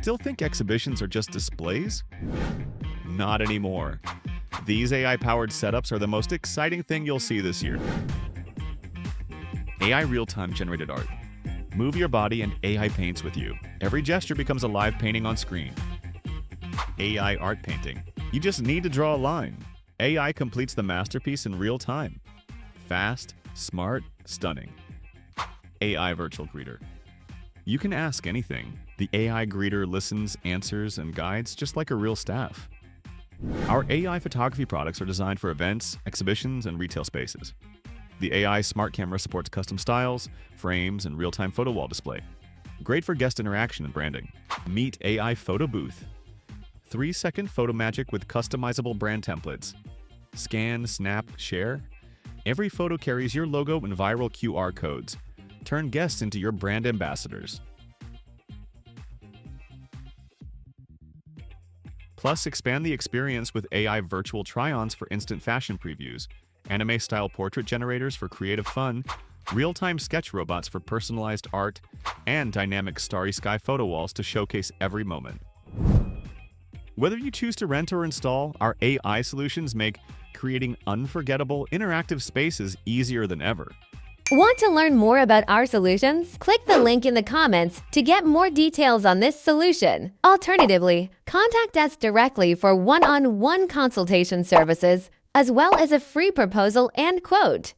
Still think exhibitions are just displays? Not anymore. These AI-powered setups are the most exciting thing you'll see this year. AI real-time generated art. Move your body and AI paints with you. Every gesture becomes a live painting on screen. AI art painting. You just need to draw a line. AI completes the masterpiece in real time. Fast, smart, stunning. AI virtual greeter. You can ask anything. The AI greeter listens, answers, and guides just like a real staff. Our AI photography products are designed for events, exhibitions, and retail spaces. The AI smart camera supports custom styles, frames, and real-time photo wall display. Great for guest interaction and branding. Meet AI Photobooth. 3-second photo magic with customizable brand templates. Scan, snap, share. Every photo carries your logo and viral QR codes. Turn guests into your brand ambassadors. Plus, expand the experience with AI virtual try-ons for instant fashion previews, anime-style portrait generators for creative fun, real-time sketch robots for personalized art, and dynamic starry sky photo walls to showcase every moment. Whether you choose to rent or install, our AI solutions make creating unforgettable, interactive spaces easier than ever. Want to learn more about our solutions? Click the link in the comments to get more details on this solution. Alternatively, contact us directly for one-on-one consultation services, as well as a free proposal and quote.